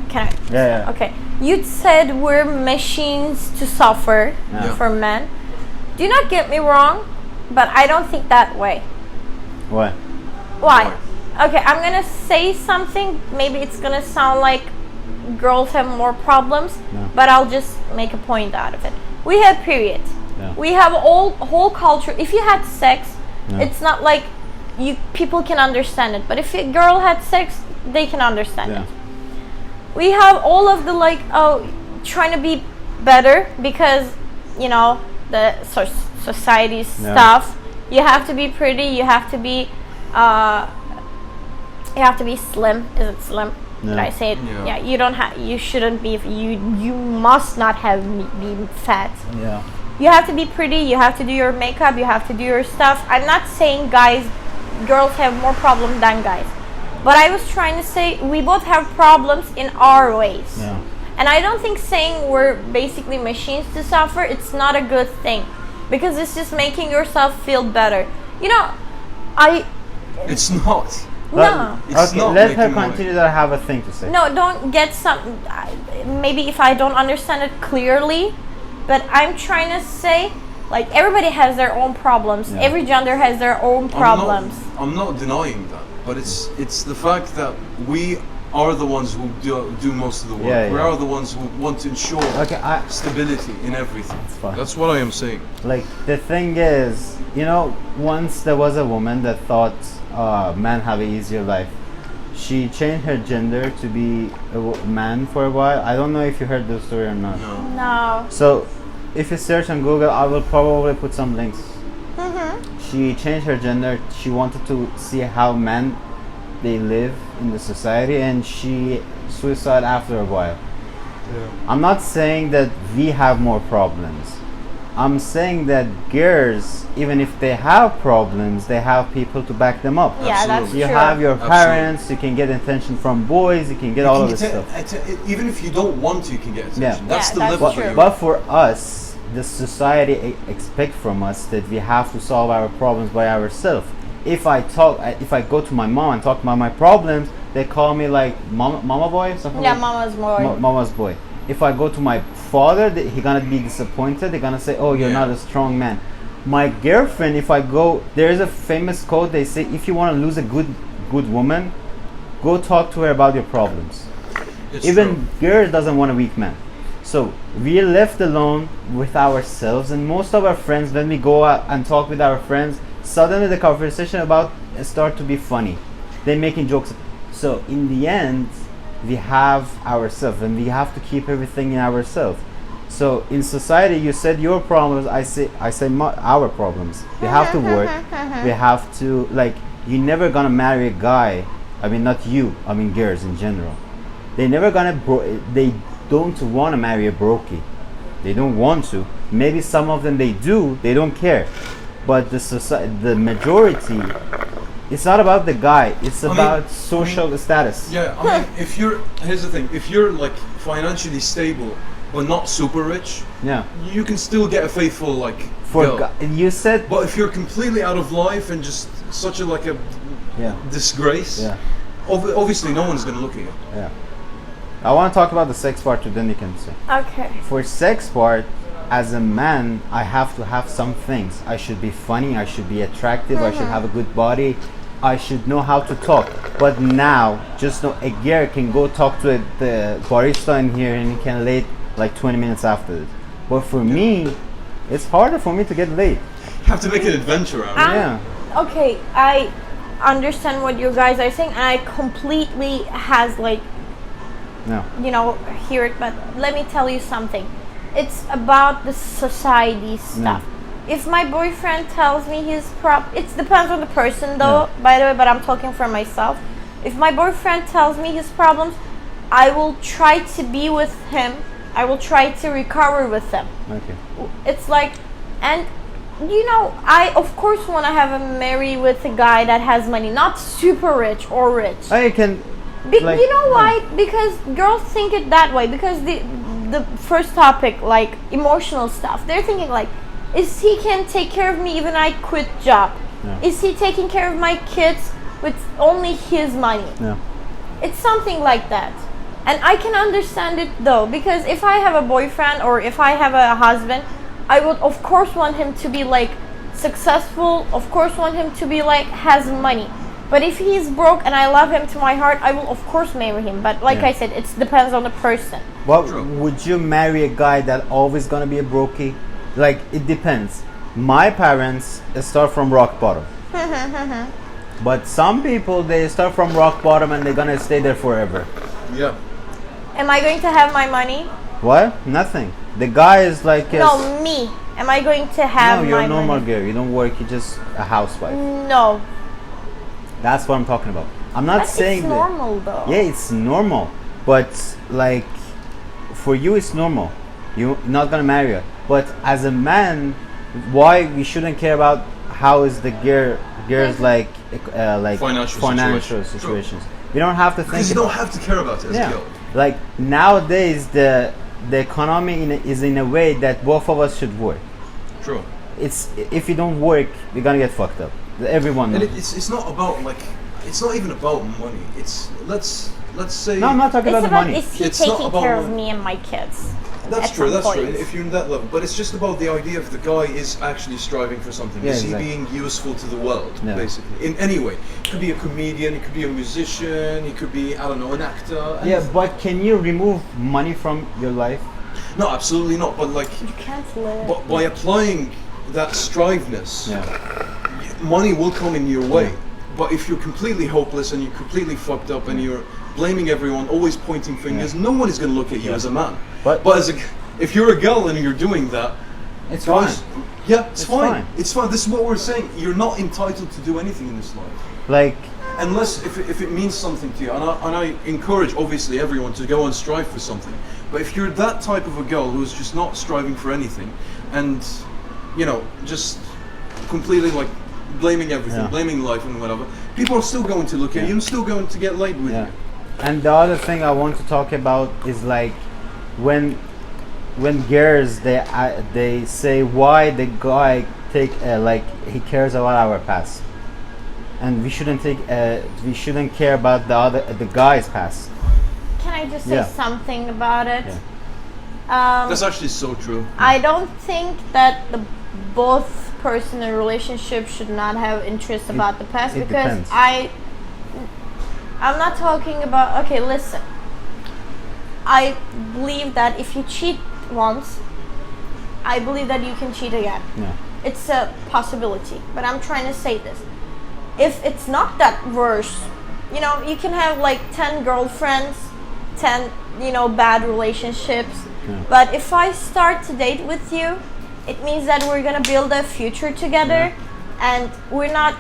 Can I? Yeah. Okay. You said we're machines to suffer for men. Do not get me wrong, but I don't think that way. What? Why? Okay, I'm gonna say something. Maybe it's gonna sound like girls have more problems, but I'll just make a point out of it. We have periods. Yeah. We have whole culture. If you had sex, it's not like people can understand it. But if a girl had sex, they can understand it. We have all of the trying to be better because the society stuff. You have to be pretty. You have to be slim. Is it slim? No. Did I say it? Yeah. You don't have. You shouldn't be. You must not have be fat. Yeah. You have to be pretty. You have to do your makeup. You have to do your stuff. I'm not saying girls have more problems than guys, but I was trying to say we both have problems in our ways. Yeah. And I don't think saying we're basically machines to suffer, it's not a good thing, because it's just making yourself feel better. It's not. No. It's not let her making continue. That I have a thing to say. No, don't get maybe if I don't understand it clearly, but I'm trying to say, everybody has their own problems. Yeah. Every gender has their own problems. I'm not denying that, but it's the fact that we are the ones who do most of the work. Yeah. We are the ones who want to ensure stability in everything. That's what I am saying. The thing is, once there was a woman that thought men have an easier life. She changed her gender to be a man for a while. I don't know if you heard the story or not. No. So, if you search on Google, I will probably put some links. Mm-hmm. She changed her gender. She wanted to see how men they live in the society, and she suicide after a while. Yeah. I'm not saying that we have more problems. I'm saying that girls, even if they have problems, they have people to back them up. Yeah, that's You true. have your parents, you can get attention from boys, you can get all of this stuff. Even if you don't want to, you can get attention. Yeah. That's the that's level. true. But for us, the society expect from us that we have to solve our problems by ourselves. If I go to my mom and talk about my problems, they call me like mama boy, something. Yeah, like mama's boy. mama's boy. If I go to my father, he gonna be disappointed. They're gonna say, "Oh, you're not a strong man." My girlfriend, if I go, there is a famous quote. They say, "If you want to lose a good woman, go talk to her about your problems." Even girl doesn't want a weak man. So we're left alone with ourselves, and most of our friends, when we go out and talk with our friends, suddenly the conversation about start to be funny. They're making jokes. So in the end, we have ourselves, and we have to keep everything in ourselves. So in society, you said your problems, I say our problems. We have to work. We have to you're never gonna marry a guy. I mean, not you. I mean, girls in general. They're never gonna. They don't want to marry a brokey. They don't want to. Maybe some of them they do. They don't care. But the majority. It's not about the guy. It's about social status. Yeah, here's the thing. If you're financially stable but not super rich, you can still get a faithful girl. You said. But if you're completely out of life and just such a disgrace, obviously no one's gonna look at you. Yeah. I want to talk about the sex part too. Then you can say. Okay. For sex part, as a man, I have to have some things. I should be funny. I should be attractive. I should have a good body. I should know how to talk. But now, just know a girl can go talk to the barista in here and he can late 20 minutes after it. But for me, it's harder for me to get late. You have to make an adventure out of it. Yeah. Okay, I understand what you guys are saying, and I completely hear it. But let me tell you something. It's about the society stuff. If my boyfriend tells me his it depends on the person though, by the way, but I'm talking for myself. If my boyfriend tells me his problems, I will try to be with him. I will try to recover with them. Okay. It's and I of course want to have a marry with a guy that has money, not super rich or rich. I can. You know why? Because girls think it that way. Because the first topic, emotional stuff, they're thinking is he can take care of me even I quit job? Yeah. Is he taking care of my kids with only his money? Yeah. It's something like that. And I can understand it though, because if I have a boyfriend or if I have a husband, I would of course want him to be like successful, of course want him to be like has money. But if he's broke and I love him to my heart, I will of course marry him. But like I said, it depends on the person. Well, would you marry a guy that always gonna be a brokey? Like, it depends. My parents start from rock bottom. But some people, they start from rock bottom and they're gonna stay there forever. Yeah. Am I going to have my money? What? Nothing. The guy is like No, me. Am I going to have no, you're my a normal money? girl. You don't work. You're just a housewife. No. That's what I'm talking about. I'm not But saying it's that. normal though. Yeah, it's normal. But like, for you, it's normal. You're not gonna marry her. But as a man, why we shouldn't care about how is the girl's like financial situations. We don't have to think. Because you don't have to care about it as a girl. Like nowadays, the economy is in a way that both of us should work. True. It's if you don't work, we're gonna get fucked up. Everyone knows. And it's not about like, it's not even about money. It's let's say. No, I'm not talking It's about the money. is he It's not taking about care of money. me and my kids? That's at true. some That's true. point? If you're in that level, but it's just about the idea if the guy is actually striving for something. Yeah, Is exactly. he being useful to the world, Yeah. basically, in any way? It could be a comedian. It could be a musician. It could be, I don't know, an actor. Yeah, but can you remove money from your life? No, absolutely not. But like, You can't live. but by applying that striveness, money will come in your way. But if you're completely hopeless and you're completely fucked up and you're blaming everyone, always pointing fingers, no one is going to look at you as a man. But as if you're a girl and you're doing that, it's guys, fine. yeah, it's fine. fine. It's fine. This is what we're saying. You're not entitled to do anything in this life. Like, Unless if it means something to you, and I encourage obviously everyone to go and strive for something. But if you're that type of a girl who's just not striving for anything, and you know, just completely like blaming everything, blaming life and whatever, people are still going to look at you and still going to get laid with you. And the other thing I want to talk about is like when girls they say why the guy like he cares about our past, and we shouldn't care about the guy's past. Can I just say something about it? That's actually so true. I don't think that the both person in a relationship should not have interest about the past, it because depends. I'm not talking about, okay, listen. I believe that if you cheat once, I believe that you can cheat again. Yeah. It's a possibility, but I'm trying to say this. If it's not that worse, you know, you can have like 10 girlfriends, 10, you know, bad relationships. Yeah. But if I start to date with you, it means that we're gonna build a future together, and we're not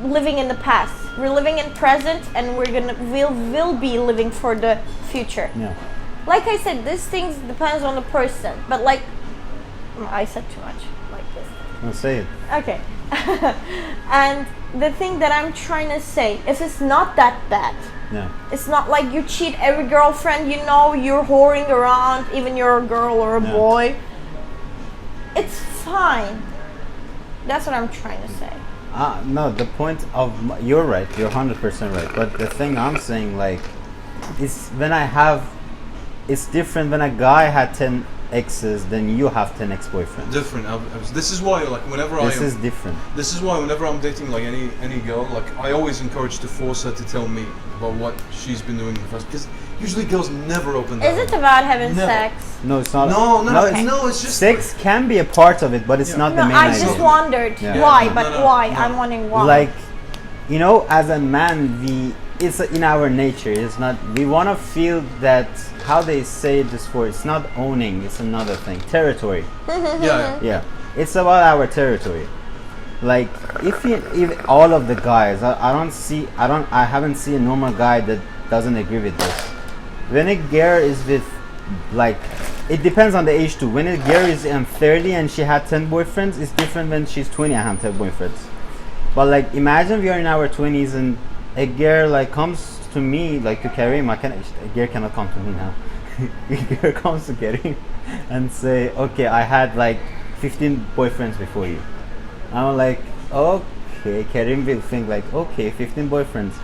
living in the past. We're living in present, and we'll be living for the future. Yeah. Like I said, these things depends on the person. But like, I said too much. Like this. I'll say it. Okay. And the thing that I'm trying to say is it's not that bad. Yeah. It's not like you cheat every girlfriend you know, you're whoring around, even you're a girl or a boy. It's fine. That's what I'm trying to say. No, the point of you're right. You're 100% right. But the thing I'm saying, like, is it's different when a guy had 10 exes than you have 10 ex-boyfriends. Different. This is why, like, This is different. This is why whenever I'm dating like any girl, like I always encourage to force her to tell me about what she's been doing in the past, because usually girls never open that. Is it about having Never. sex? No, it's not. No, it's just sex can be a part of it, but it's not the No, main I idea. just wondered Yeah. why, No, but no, why? no. I'm wondering why. Like, you know, as a man, it's in our nature. It's not. We want to feel that. How they say this for? It's not owning. It's another thing. Territory. Yeah. It's about our territory. Like, if all of the guys, I haven't seen a normal guy that doesn't agree with this. When a girl is with, like, it depends on the age too. When a girl is 30 and she had 10 boyfriends, it's different when she's 20 and have 10 boyfriends. But like, imagine we are in our 20s and a girl like comes to me, like to Karim. A girl cannot come to me now. A girl comes to Karim and say, okay, I had like 15 boyfriends before you. I'm like, okay. Karim will think like, okay, 15 boyfriends.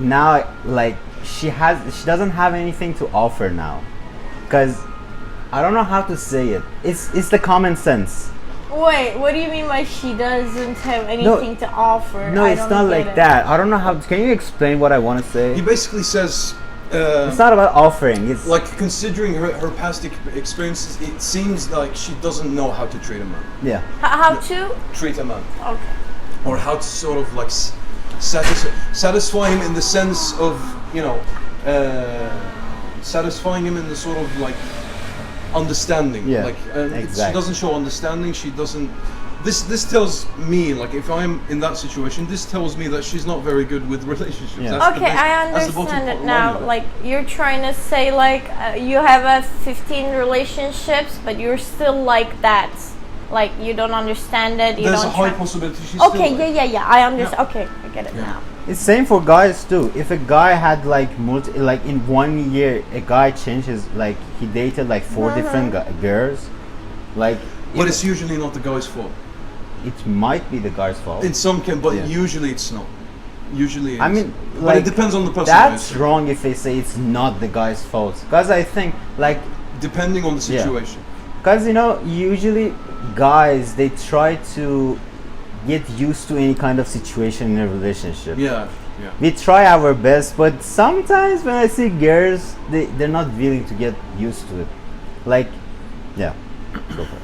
Now, like, she doesn't have anything to offer now, because I don't know how to say it. It's the common sense. Wait, what do you mean by she doesn't have anything to offer? No, it's not like that. I don't know how. Can you explain what I want to say? He basically says. It's not about offering. It's like, considering her past experiences, it seems like she doesn't know how to treat a man. Yeah. How to treat a man. Okay. Or how to sort of like satisfy him in the sense of, you know, satisfying him in the sort of like understanding. Yeah. Like exactly. she doesn't show understanding. She doesn't. This tells me, like, if I'm in that situation, this tells me that she's not very good with relationships. Yeah. Okay, I understand it now. Like, you're trying to say, like, you have 15 relationships, but you're still like that. Like, you don't understand it. There's a high possibility she's okay, still like, yeah. I understand. Yeah. Okay, I get it now. It's same for guys too. If a guy had like like in 1 year, a guy changes, like he dated like 4 different girls, like. But it's usually not the guy's fault. It might be the guy's fault. In some case, but usually it's not. Usually it's. I mean, but like, it depends on the person. That's wrong if they say it's not the guy's fault. Because I think, like... Depending on the situation. Because, you know, usually guys, they try to get used to any kind of situation in a relationship. Yeah. We try our best, but sometimes when I see girls, they're not willing to get used to it. Like, yeah. Go for it.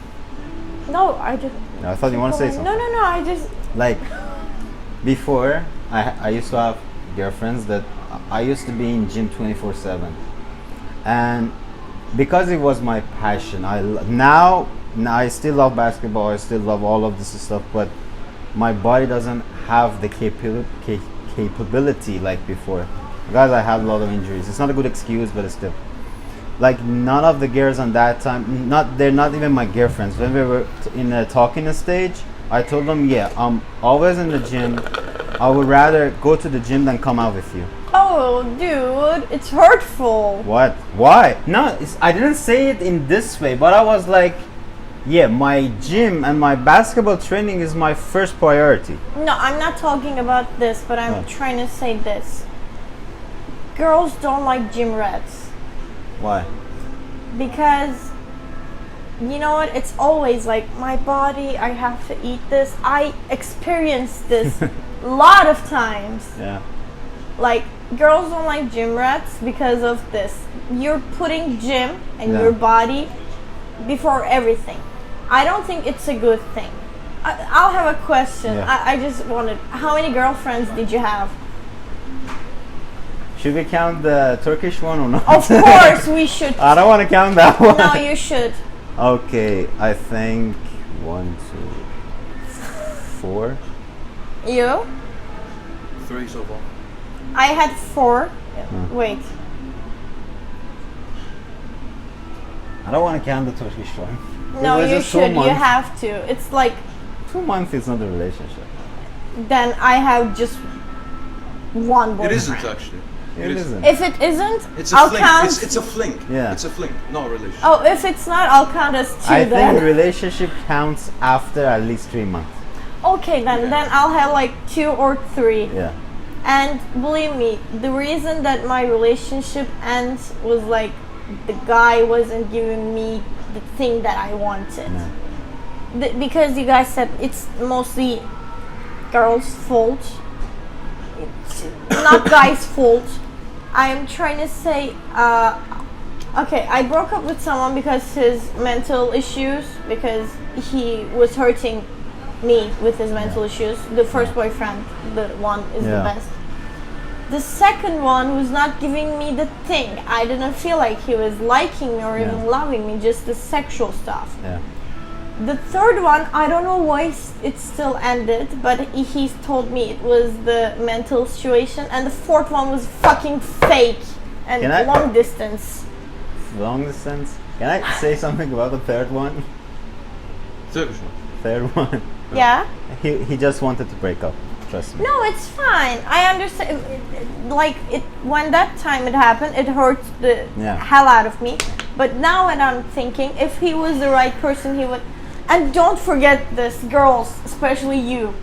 No, I just... No, I thought you want to say something. No, I just... Like, before, I used to have girlfriends that I used to be in gym 24/7. And because it was my passion, now I still love basketball, I still love all of this stuff, but my body doesn't have the capability like before. Guys, I had a lot of injuries. It's not a good excuse, but it's still. Like, none of the girls on that time, they're not even my girlfriends. When we were in a talking stage, I told them, yeah, I'm always in the gym. I would rather go to the gym than come out with you. Oh, dude, it's hurtful. What? Why? No, I didn't say it in this way, but I was like, yeah, my gym and my basketball training is my first priority. No, I'm not talking about this, but I'm trying to say this. Girls don't like gym rats. Why? Because, you know what, it's always like, my body, I have to eat this. I experienced this a lot of times. Yeah. Like, girls don't like gym rats because of this. You're putting gym and your body before everything. I don't think it's a good thing. I'll have a question. Yeah. I just wanted, how many girlfriends did you have? Should we count the Turkish one or not? Of course we should. I don't want to count that one. No, you should. Okay, I think 1, 2, 4. You? 3 so far. I had 4. Wait. I don't want to count the Turkish one. No, you should. You have to. It's like 2 months is not a relationship. Then I have just one boyfriend. It isn't actually. It isn't. If it isn't, It's a I'll fling. count. It's a fling. Yeah. It's a fling, not a relationship. Oh, if it's not, I'll count as 2 I then. think relationship counts after at least 3 months. Okay, then I'll have like 2 or 3. Yeah. And believe me, the reason that my relationship ends was like the guy wasn't giving me the thing that I wanted. No. Because you guys said it's mostly girls' fault. It's not guys' fault. I'm trying to say, okay, I broke up with someone because his mental issues, because he was hurting me with his mental issues. The first boyfriend, the one is the best. The second one was not giving me the thing. I didn't feel like he was liking me or even loving me, just the sexual stuff. Yeah. The third one, I don't know why it still ended, but he's told me it was the mental situation. And the fourth one was fucking fake and long distance. Long distance? Can I say something about the third one? Turkish one. Third one. Yeah? He just wanted to break up. Trust me. No, it's fine. I understand. When that time it happened, it hurt the hell out of me. But now when I'm thinking, if he was the right person, he would. And don't forget this, girls, especially you.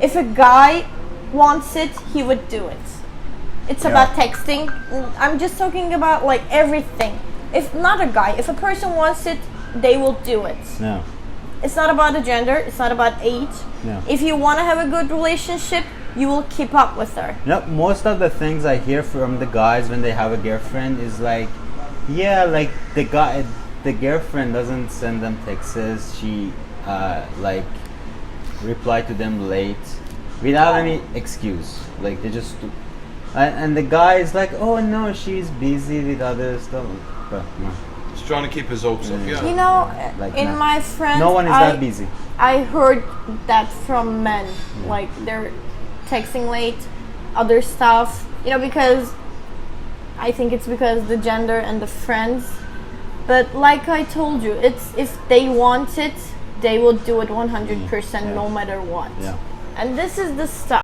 If a guy wants it, he would do it. it's about texting. I'm just talking about like everything. If not a guy, if a person wants it, they will do it. Yeah. It's not about the gender, it's not about age. Yeah. If you want to have a good relationship, you will keep up with her. Yep, most of the things I hear from the guys when they have a girlfriend is like, yeah, like the girlfriend doesn't send them texts. She like reply to them late without any excuse. Like they just and the guy is like, oh no, she's busy with other stuff. But no. He's trying to keep his hopes up. Yeah. You know, Like in no. my friends, No one is that busy. I heard that from men. Like they're texting late, other stuff. You know, because I think it's because the gender and the friends. But like I told you, it's if they want it, they will do it 100% no matter what. Yeah. And this is the stuff.